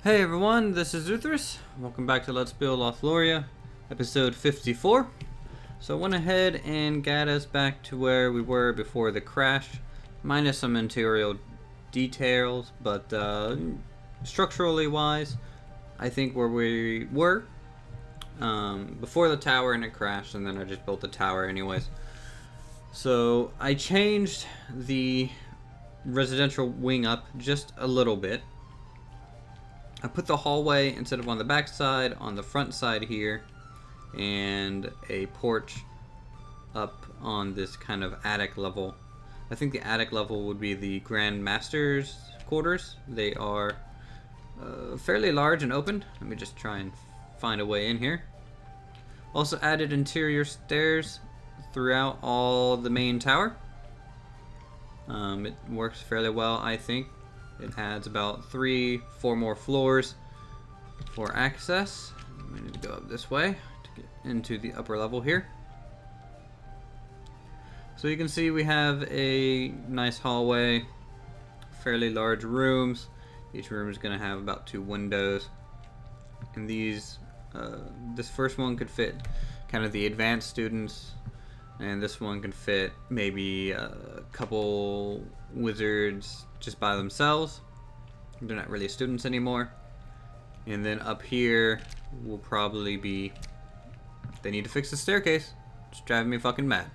Hey everyone, this is Uthris. Welcome back to Let's Build Lothloria, episode 54. So I went ahead and got us back to where we were before the crash, minus some interior details, but structurally wise, I think where we were before the tower and it crashed, and then I just built the tower anyways. So I changed the residential wing up just a little bit. I put the hallway, instead of on the back side, on the front side here, and a porch up on this kind of attic level. I think the attic level would be the Grand Master's quarters. They are fairly large and open. Let me just try and find a way in here. Also added interior stairs throughout all the main tower. It works fairly well, I think. It adds about 3-4 more floors for access. We need to go up this way to get into the upper level here. So you can see we have a nice hallway, fairly large rooms. Each room is going to have about 2 windows. And these, this first one could fit kind of the advanced students, and this one can fit maybe a couple wizards just by themselves. They're not really students anymore. And then up here will probably be, they need to fix the staircase. It's driving me fucking mad.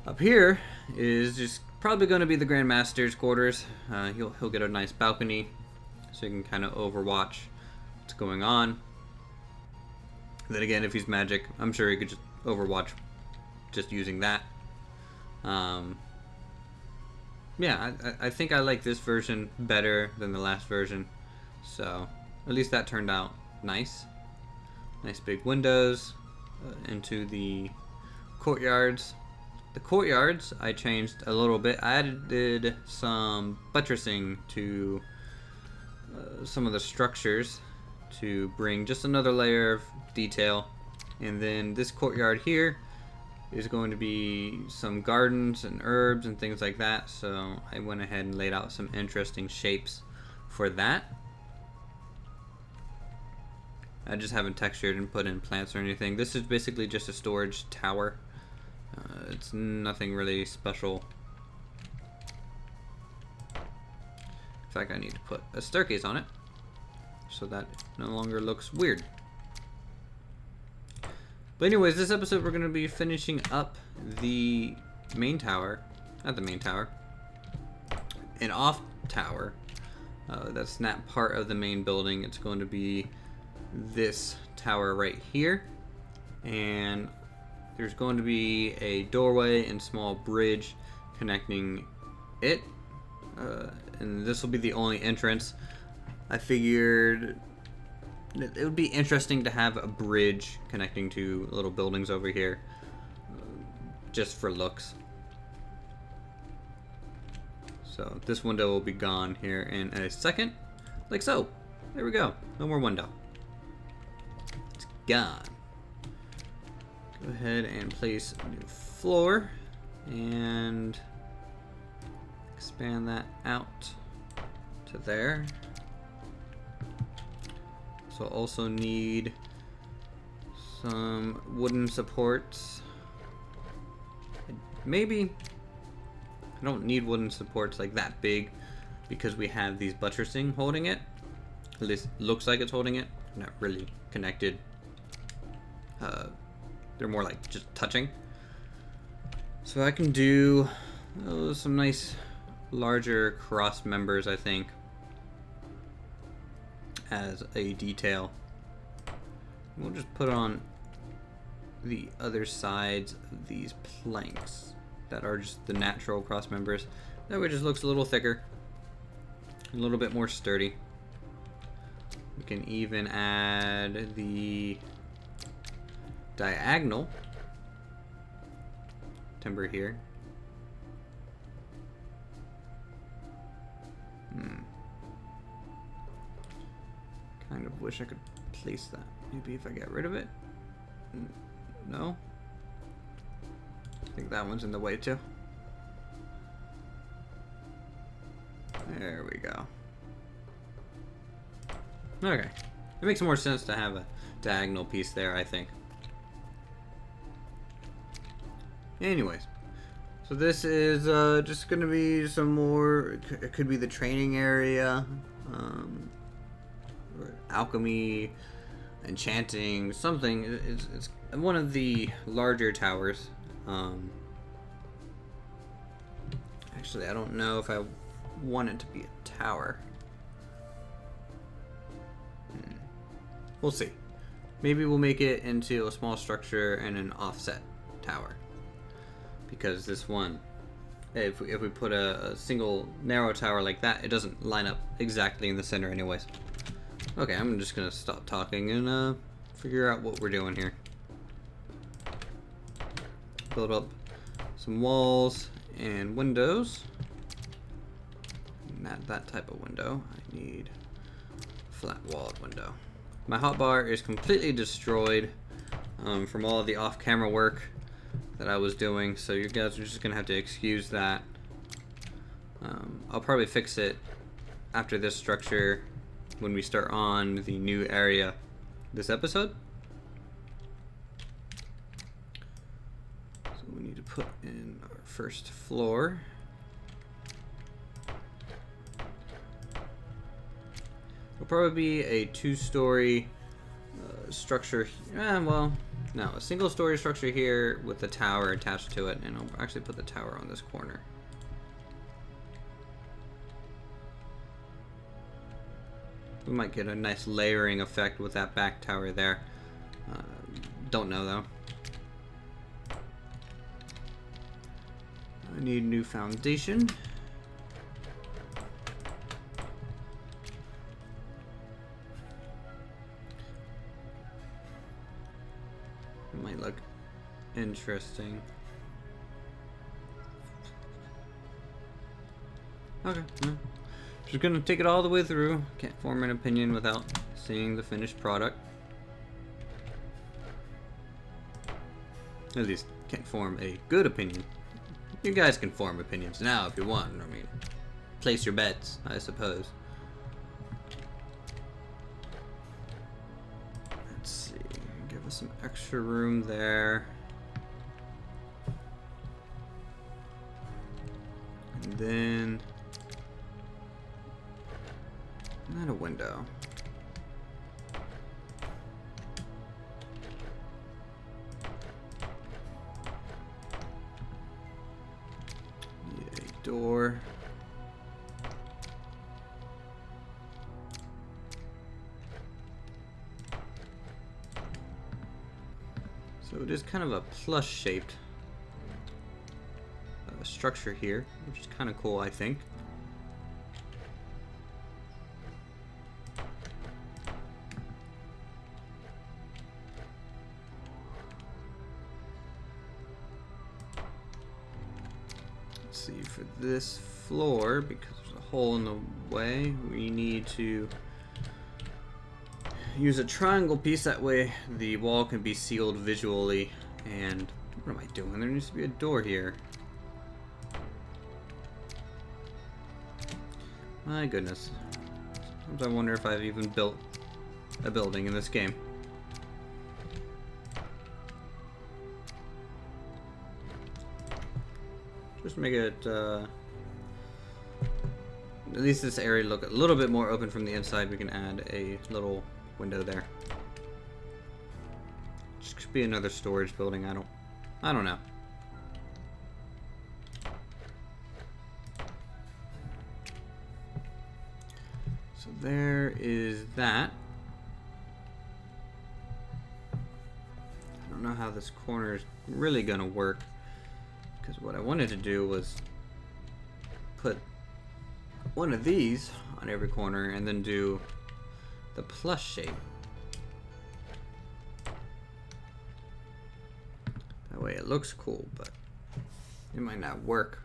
Up here is just probably going to be the Grand Master's quarters. He'll get a nice balcony so you can kind of overwatch what's going on. Then again, if he's magic, I'm sure he could just overwatch just using that. Yeah, I think I like this version better than the last version. So at least that turned out nice. Nice big windows into the courtyards. The courtyards I changed a little bit. I added some buttressing to some of the structures to bring just another layer of detail. And then this courtyard here is going to be some gardens and herbs and things like that, so I went ahead and laid out some interesting shapes for that. I just haven't textured and put in plants or anything. This is basically just a storage tower. It's nothing really special. In fact, I need to put a staircase on it so that it no longer looks weird. But anyways, this episode we're going to be finishing up the main tower, not the main tower, an off tower. That's not part of the main building. It's going to be this tower right here. And there's going to be a doorway and small bridge connecting it. And this will be the only entrance. I figured it would be interesting to have a bridge connecting to little buildings over here, just for looks. So this window will be gone here in a second, like so. There we go. No more window. It's gone. Go ahead and place a new floor and expand that out to there. So also need some wooden supports. Maybe I don't need wooden supports like that big because we have these buttressing holding it. At least looks like it's holding it. Not really connected. They're more like just touching. So I can do some nice larger cross members, I think, as a detail. We'll just put on the other sides of these planks that are just the natural cross members. That way it just looks a little thicker, a little bit more sturdy. We can even add the diagonal timber here. Kind of wish I could place that. Maybe if I get rid of it. No? I think that one's in the way too. There we go. Okay. It makes more sense to have a diagonal piece there, I think. Anyways. So this is just going to be some more, it could be the training area, or alchemy, enchanting, something. It's one of the larger towers. Actually, I don't know if I want it to be a tower. We'll see. Maybe we'll make it into a small structure and an offset tower. Because this one, if we put a single narrow tower like that, it doesn't line up exactly in the center anyways. Okay, I'm just gonna stop talking and figure out what we're doing here. Build up some walls and windows. Not that type of window. I need flat walled window. My hotbar is completely destroyed from all of the off-camera work that I was doing, so you guys are just gonna have to excuse that. I'll probably fix it after this structure when we start on the new area this episode. So we need to put in our first floor. It'll probably be a two-story structure. Well, no, a single-story structure here with a tower attached to it, and I'll actually put the tower on this corner. We might get a nice layering effect with that back tower there. Don't know though. I need new foundation. It might look interesting. Okay. Just gonna take it all the way through. Can't form an opinion without seeing the finished product. At least can't form a good opinion. You guys can form opinions now if you want. I mean, place your bets, I suppose. Let's see. Give us some extra room there. And then not a window. Need a door. So it is kind of a plus shaped structure here, which is kind of cool, I think. See, for this floor, because there's a hole in the way, we need to use a triangle piece. That way the wall can be sealed visually. And what am I doing? There needs to be a door here. My goodness. Sometimes I wonder if I've even built a building in this game. Just make it, at least this area look a little bit more open from the inside. We can add a little window there. Just could be another storage building. I don't know. So there is that. I don't know how this corner is really gonna work. Because what I wanted to do was put one of these on every corner and then do the plus shape. That way it looks cool, but it might not work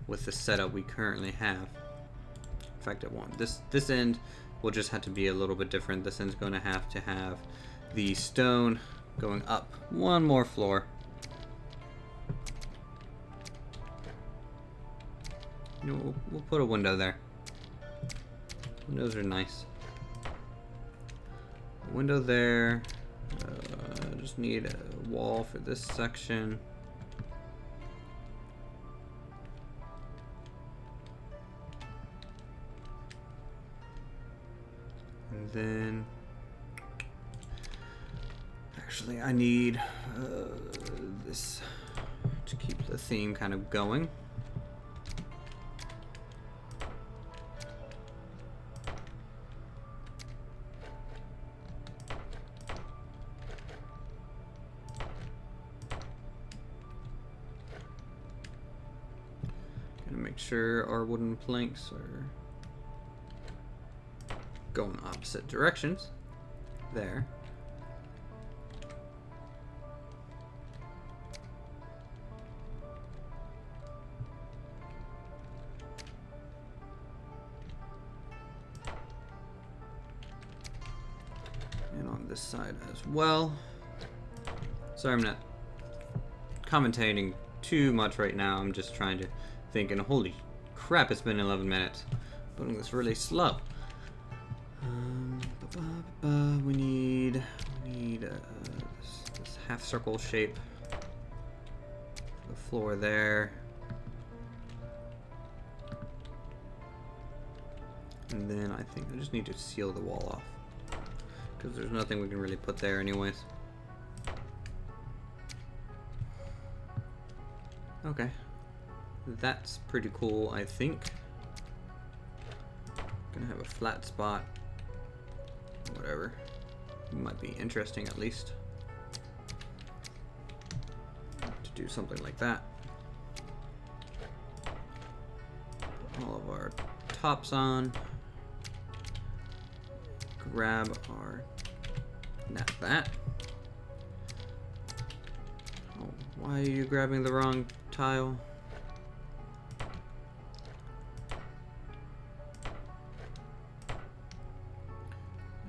with the setup we currently have. In fact, it won't. This end will just have to be a little bit different. This end's going to have the stone going up one more floor. You know, we'll put a window there. Windows are nice. window there. Just need a wall for this section. And then, actually, I need this to keep the theme kind of going. Gonna make sure our wooden planks are going opposite directions. There. And on this side as well. Sorry, I'm not commentating too much right now. I'm just trying to think, and holy crap, it's been 11 minutes. Building this really slow. We need this half circle shape. The floor there. And then I think I just need to seal the wall off, because there's nothing we can really put there anyways. Okay. That's pretty cool, I think. Gonna have a flat spot. Whatever. Might be interesting at least. To do something like that. Put all of our tops on. Grab our... Not that. Oh, why are you grabbing the wrong tile?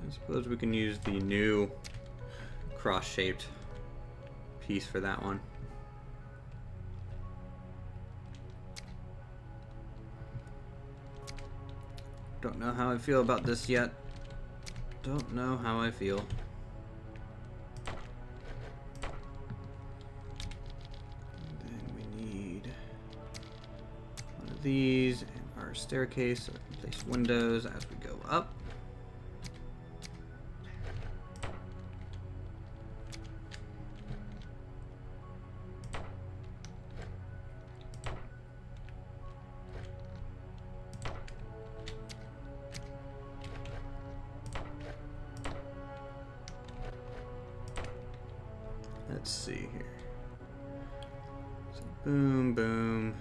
I suppose we can use the new cross-shaped piece for that one. Don't know how I feel about this yet. Don't know how I feel. And then we need one of these and our staircase so we can place windows as we go up. Let's see here. So boom, boom.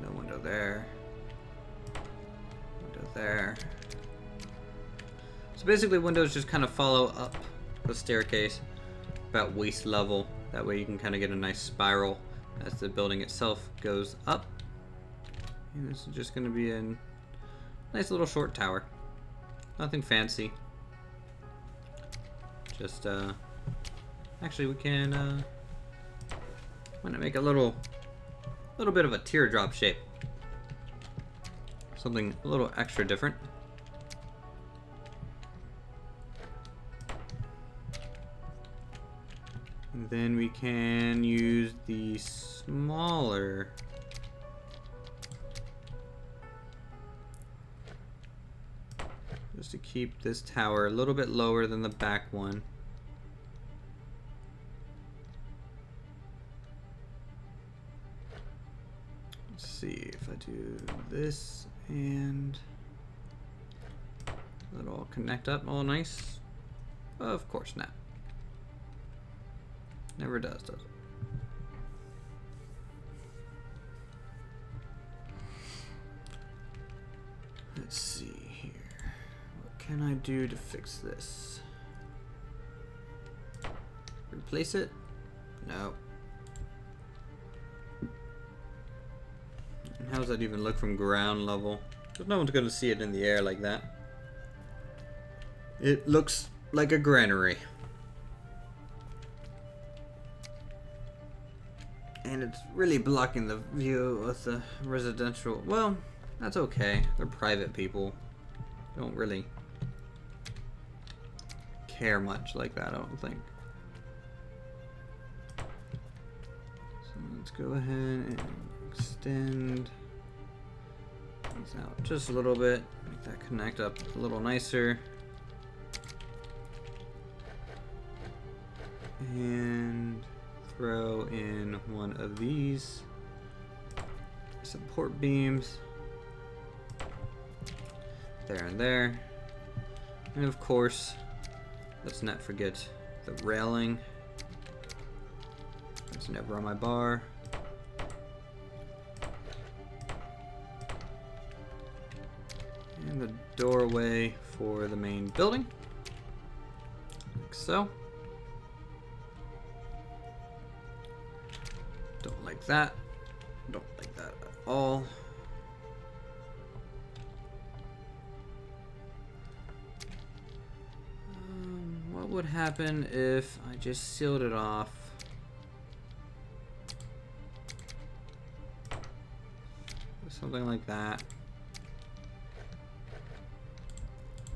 No window there. Window there. So basically windows just kind of follow up the staircase about waist level. That way you can kind of get a nice spiral as the building itself goes up. And this is just going to be a nice little short tower. Nothing fancy. Just, actually, we can want to make a little bit of a teardrop shape. Something a little extra different. And then we can use the smaller just to keep this tower a little bit lower than the back one. See if I do this and it'll all connect up all nice. Of course not. Never does it? Let's see here. What can I do to fix this? Replace it? No. How does that even look from ground level? Because no one's going to see it in the air like that. It looks like a granary. And it's really blocking the view with the residential. Well, that's okay. They're private people. Don't really care much like that, I don't think. So let's go ahead and extend these out just a little bit. Make that connect up a little nicer. And throw in one of these support beams. There and there. And of course, let's not forget the railing. It's never on my bar. And the doorway for the main building. Like so. Don't like that. Don't like that at all. What would happen if I just sealed it off? Something like that.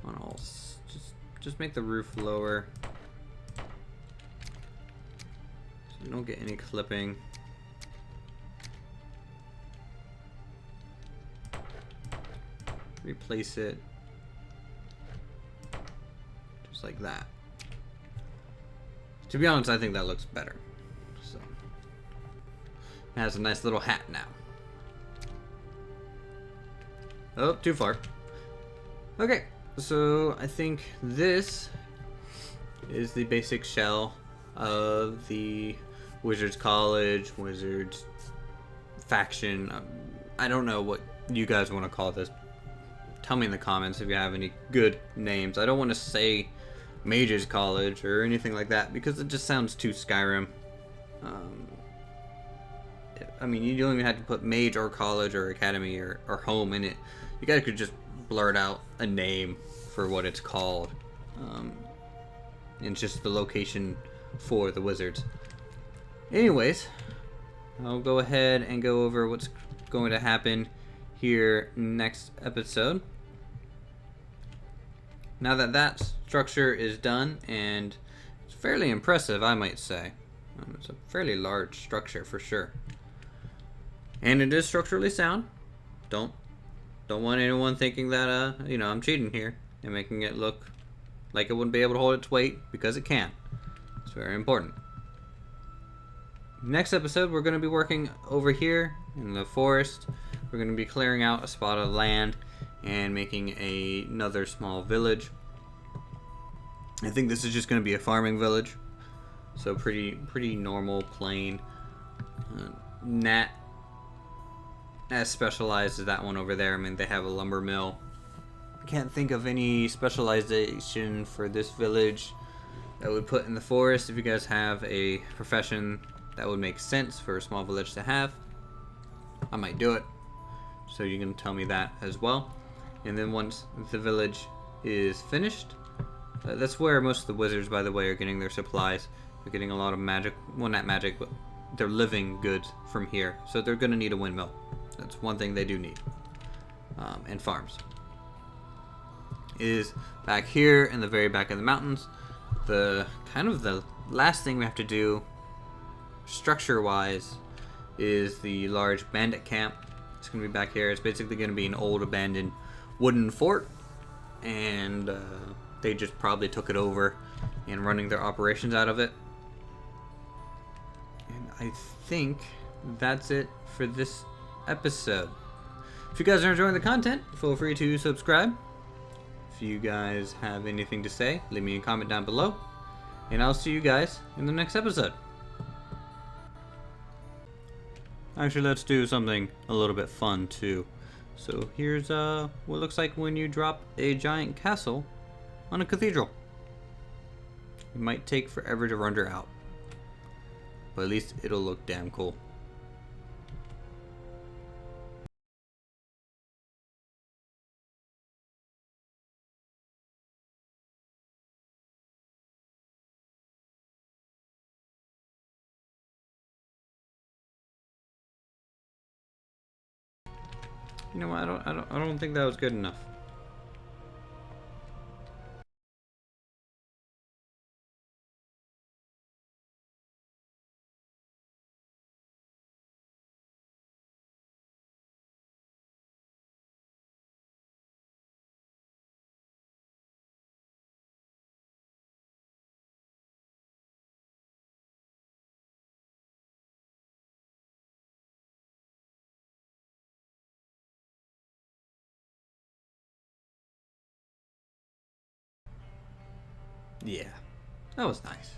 On all, just make the roof lower, so you don't get any clipping. Replace it just like that. To be honest, I think that looks better. So it has a nice little hat now. Oh, too far. Okay, so I think this is the basic shell of the Wizards College, Wizards faction. I don't know what you guys want to call this. Tell me in the comments if you have any good names. I don't want to say Mage's College or anything like that because it just sounds too Skyrim. I mean, you don't even have to put Mage or College or Academy or Home in it. You guys could just blurt out a name for what it's called. And it's just the location for the Wizards. Anyways, I'll go ahead and go over what's going to happen here next episode. Now that that structure is done, and it's fairly impressive, I might say. It's a fairly large structure for sure. And it is structurally sound. Don't want anyone thinking that you know, I'm cheating here and making it look like it wouldn't be able to hold its weight, because it can. It's very important. Next episode, we're going to be working over here in the forest. We're going to be clearing out a spot of land and making another small village. I think this is just going to be a farming village. So pretty normal, plain. Nat as specialized as that one over there. I mean, they have a lumber mill. I can't think of any specialization for this village that would put in the forest. If you guys have a profession that would make sense for a small village to have, I might do it. So you can tell me that as well. And then once the village is finished, that's where most of the wizards, by the way, are getting their supplies. They're getting a lot of magic, well, not magic, but they're living goods from here. So they're going to need a windmill. That's one thing they do need. And farms. Is back here in the very back of the mountains. The kind of the last thing we have to do, structure-wise, is the large bandit camp. It's going to be back here. It's basically going to be an old abandoned wooden fort, and they just probably took it over and running their operations out of it. And I think that's it for this episode. If you guys are enjoying the content, feel free to subscribe. If you guys have anything to say, leave me a comment down below, and I'll see you guys in the next episode. Actually, let's do something a little bit fun too. So here's what looks like when you drop a giant castle on a cathedral. It might take forever to render out, but at least it'll look damn cool. You know what? I don't think that was good enough. Yeah, that was nice.